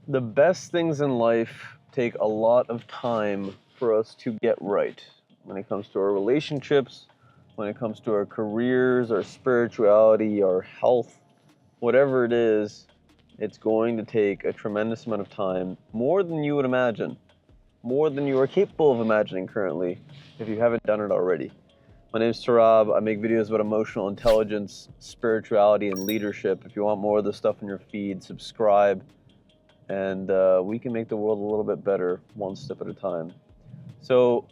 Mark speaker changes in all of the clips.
Speaker 1: The best things in life take a lot of time for us to get right. When it comes to our relationships, when it comes to our careers, our spirituality, our health, whatever it is, it's going to take a tremendous amount of time, more than you would imagine, more than you are capable of imagining currently, if you haven't done it already. My name is Turab. I make videos about emotional intelligence, spirituality, and leadership. If you want more of this stuff in your feed, subscribe, and we can make the world a little bit better one step at a time. So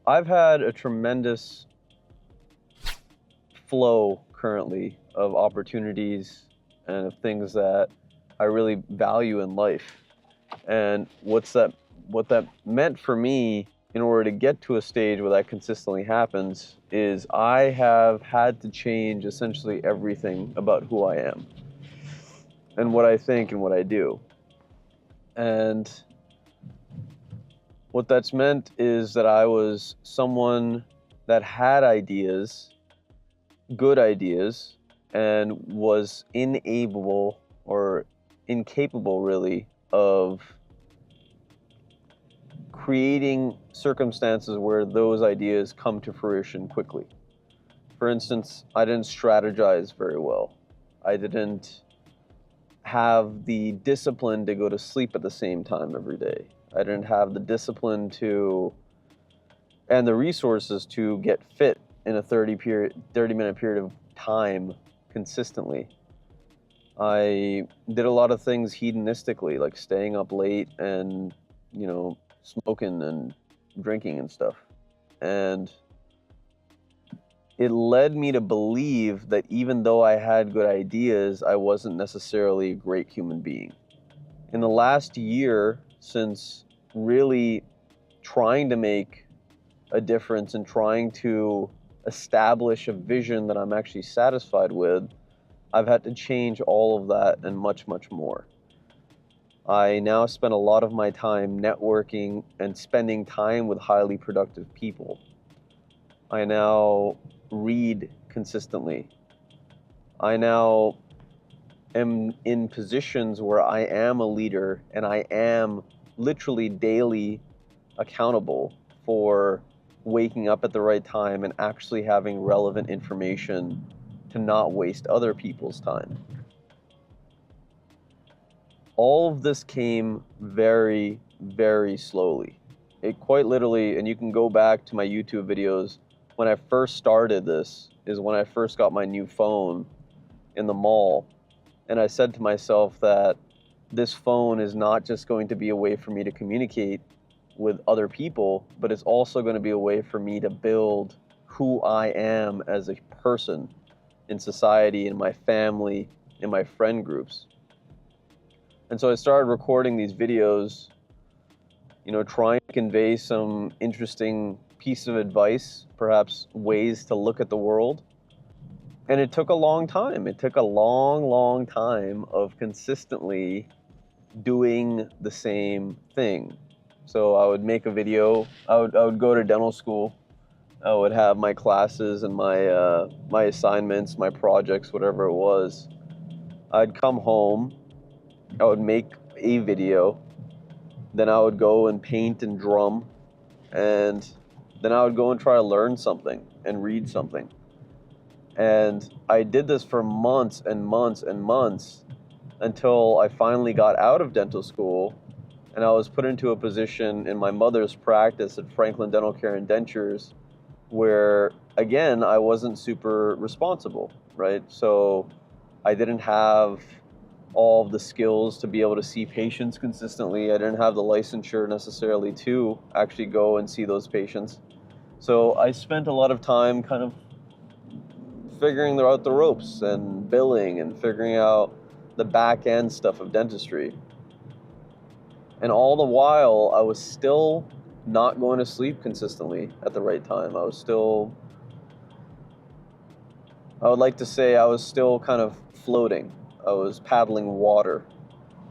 Speaker 1: I've had a tremendous flow currently of opportunities and of things that I really value in life. And what that meant for me in order to get to a stage where that consistently happens is I have had to change essentially everything about who I am and what I think and what I do. And what that's meant is that I was someone that had ideas, good ideas, and was incapable really of creating circumstances where those ideas come to fruition quickly. For instance, I didn't strategize very well. I didn't have the discipline to go to sleep at the same time every day. I didn't have the discipline and the resources to get fit in a 30-minute period of time consistently. I did a lot of things hedonistically, like staying up late and, smoking and drinking and stuff. And it led me to believe that even though I had good ideas, I wasn't necessarily a great human being. In the last year, since really trying to make a difference and trying to establish a vision that I'm actually satisfied with, I've had to change all of that and much, much more. I now spend a lot of my time networking and spending time with highly productive people. I now read consistently. I now am in positions where I am a leader and I am literally daily accountable for waking up at the right time and actually having relevant information to not waste other people's time. All of this came very, very slowly. It quite literally, and you can go back to my YouTube videos, when I first started this is when I first got my new phone in the mall. And I said to myself that this phone is not just going to be a way for me to communicate with other people, but it's also going to be a way for me to build who I am as a person in society, in my family, in my friend groups. And so I started recording these videos, trying to convey some interesting piece of advice, perhaps ways to look at the world. And it took a long time. It took a long, long time of consistently doing the same thing. So I would make a video. I would go to dental school. I would have my classes and my assignments, my projects, whatever it was. I'd come home. I would make a video. Then I would go and paint and drum. And then I would go and try to learn something and read something. And I did this for months and months and months until I finally got out of dental school and I was put into a position in my mother's practice at Franklin Dental Care and Dentures where, again, I wasn't super responsible, right? So I didn't have all of the skills to be able to see patients consistently. I didn't have the licensure necessarily to actually go and see those patients. So I spent a lot of time kind of figuring out the ropes and billing and figuring out the back end stuff of dentistry. And all the while, I was still not going to sleep consistently at the right time. I would like to say I was still kind of floating. I was paddling water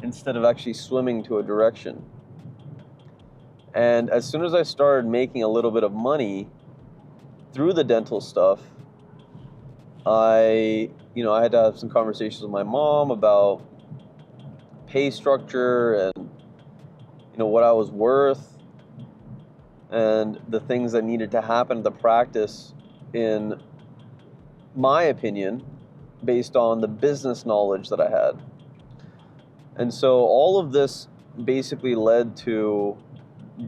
Speaker 1: instead of actually swimming to a direction. And as soon as I started making a little bit of money through the dental stuff, I had to have some conversations with my mom about pay structure and what I was worth and the things that needed to happen to practice, in my opinion, based on the business knowledge that I had. And so all of this basically led to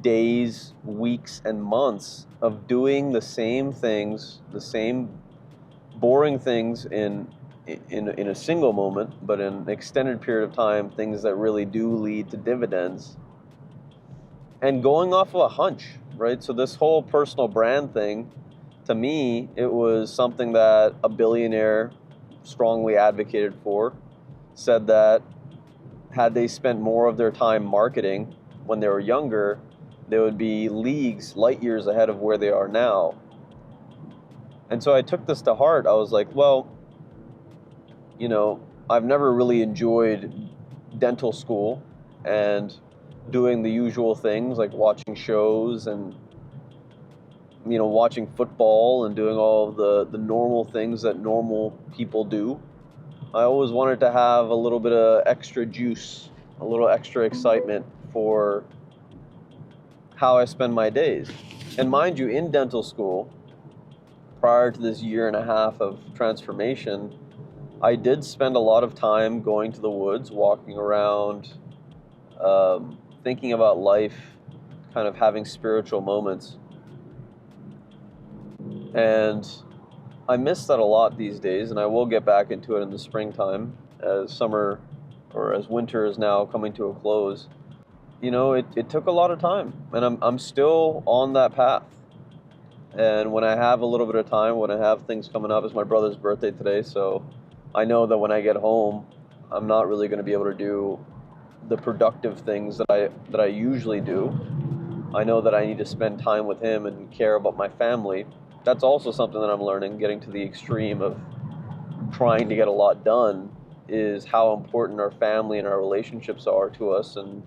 Speaker 1: days, weeks, and months of doing the same things, the same boring things in a single moment, but in an extended period of time, things that really do lead to dividends. And going off of a hunch, right? So this whole personal brand thing, to me, it was something that a billionaire strongly advocated for, said that had they spent more of their time marketing when they were younger, they would be leagues, light years ahead of where they are now. And so I took this to heart. I was like, well, I've never really enjoyed dental school and doing the usual things like watching shows and watching football and doing all of the normal things that normal people do. I always wanted to have a little bit of extra juice, a little extra excitement for how I spend my days. And mind you, in dental school, prior to this 1.5 years of transformation, I did spend a lot of time going to the woods, walking around, thinking about life, kind of having spiritual moments. And I miss that a lot these days, and I will get back into it in the springtime as summer, or as winter is now coming to a close. It took a lot of time, and I'm still on that path. And when I have a little bit of time, when I have things coming up, it's my brother's birthday today, so I know that when I get home, I'm not really going to be able to do the productive things that I usually do. I know that I need to spend time with him and care about my family. That's also something that I'm learning, getting to the extreme of trying to get a lot done, is how important our family and our relationships are to us, and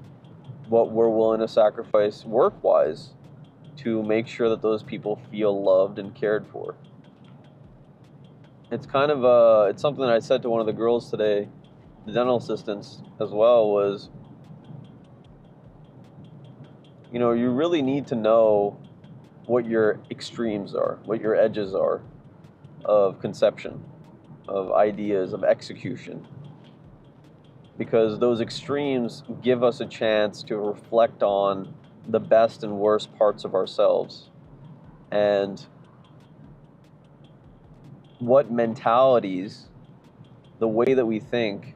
Speaker 1: what we're willing to sacrifice work-wise to make sure that those people feel loved and cared for. It's kind of it's something that I said to one of the girls today, the dental assistants as well, was, you really need to know what your extremes are, what your edges are of conception, of ideas, of execution. Because those extremes give us a chance to reflect on the best and worst parts of ourselves, and what mentalities, the way that we think,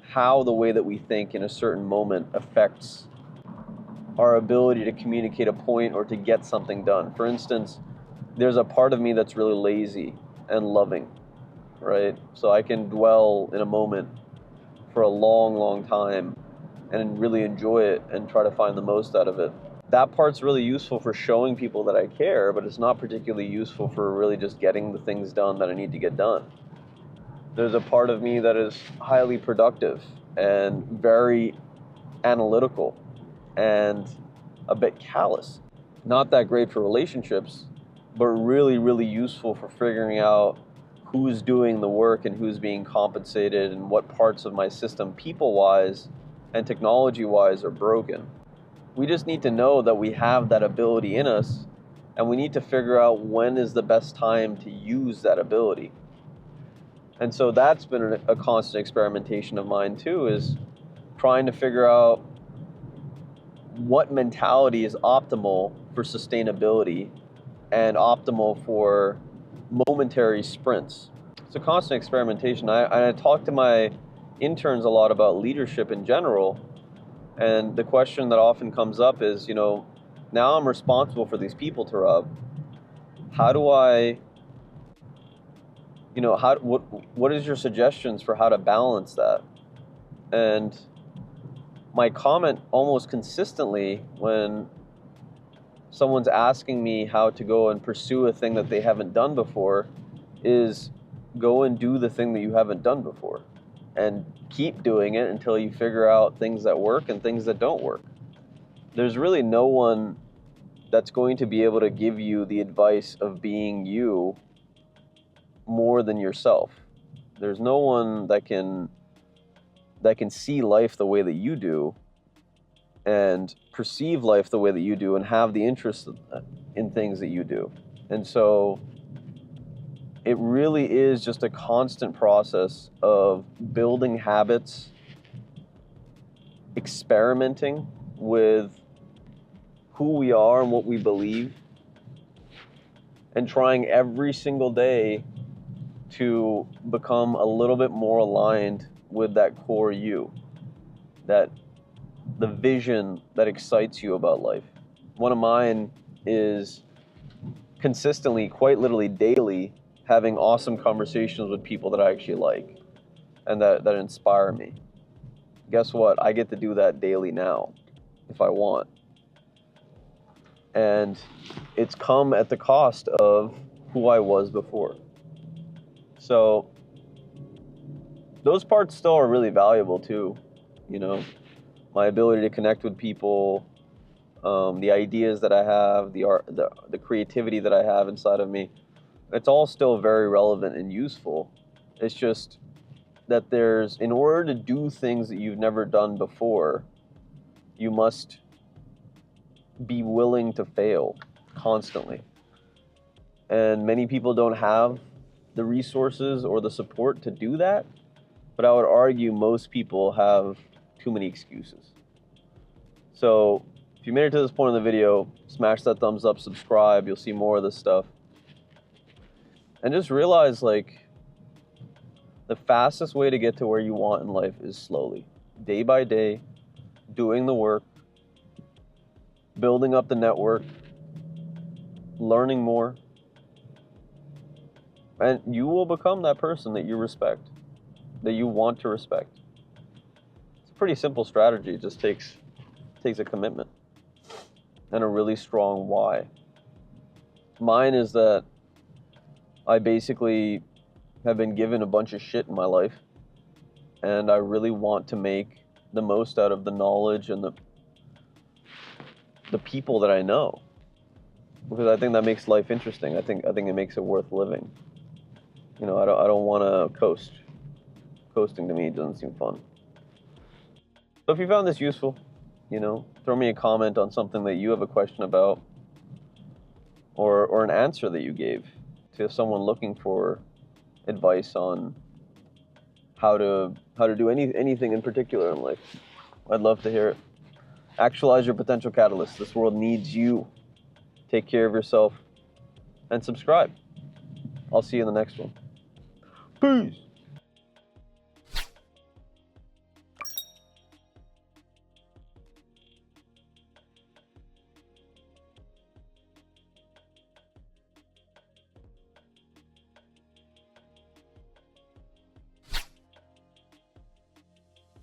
Speaker 1: how the way that we think in a certain moment affects our ability to communicate a point or to get something done. For instance, there's a part of me that's really lazy and loving, right? So I can dwell in a moment for a long, long time and really enjoy it and try to find the most out of it. That part's really useful for showing people that I care, but it's not particularly useful for really just getting the things done that I need to get done. There's a part of me that is highly productive and very analytical and a bit callous. Not that great for relationships, but really, really useful for figuring out who's doing the work and who's being compensated and what parts of my system, people-wise and technology-wise, are broken. We just need to know that we have that ability in us, and we need to figure out when is the best time to use that ability. And so that's been a constant experimentation of mine too, is trying to figure out what mentality is optimal for sustainability and optimal for momentary sprints. It's a constant experimentation. I talk to my interns a lot about leadership in general, and the question that often comes up is, now I'm responsible for these people, Turab. How do I, what is your suggestions for how to balance that? And my comment almost consistently when someone's asking me how to go and pursue a thing that they haven't done before is, go and do the thing that you haven't done before and keep doing it until you figure out things that work and things that don't work. There's really no one that's going to be able to give you the advice of being you more than yourself. There's no one that can that can see life the way that you do and perceive life the way that you do and have the interest in things that you do. And so it really is just a constant process of building habits, experimenting with who we are and what we believe, and trying every single day to become a little bit more aligned with that core you, that the vision that excites you about life. One of mine is consistently, quite literally daily, having awesome conversations with people that I actually like and that inspire me. Guess what? I get to do that daily now if I want. And it's come at the cost of who I was before. So those parts still are really valuable too. You know, my ability to connect with people, the ideas that I have, the art, the creativity that I have inside of me, it's all still very relevant and useful. It's just that in order to do things that you've never done before, you must be willing to fail constantly. And many people don't have the resources or the support to do that, but I would argue most people have too many excuses. So if you made it to this point in the video, smash that thumbs up, subscribe, you'll see more of this stuff. And just realize, like, the fastest way to get to where you want in life is slowly, day by day, doing the work, building up the network, learning more, and you will become that person that you respect, that you want to respect. It's a pretty simple strategy. It just takes a commitment and a really strong why. Mine is that I basically have been given a bunch of shit in my life, and I really want to make the most out of the knowledge and the people that I know, because I think that makes life interesting. I think it makes it worth living. You know, I don't want to coast. Coasting to me doesn't seem fun. So if you found this useful, you know, throw me a comment on something that you have a question about, or an answer that you gave to someone looking for advice on how to do anything in particular in life. I'd love to hear it. Actualize your potential catalyst. This world needs you. Take care of yourself and subscribe. I'll see you in the next one. Peace.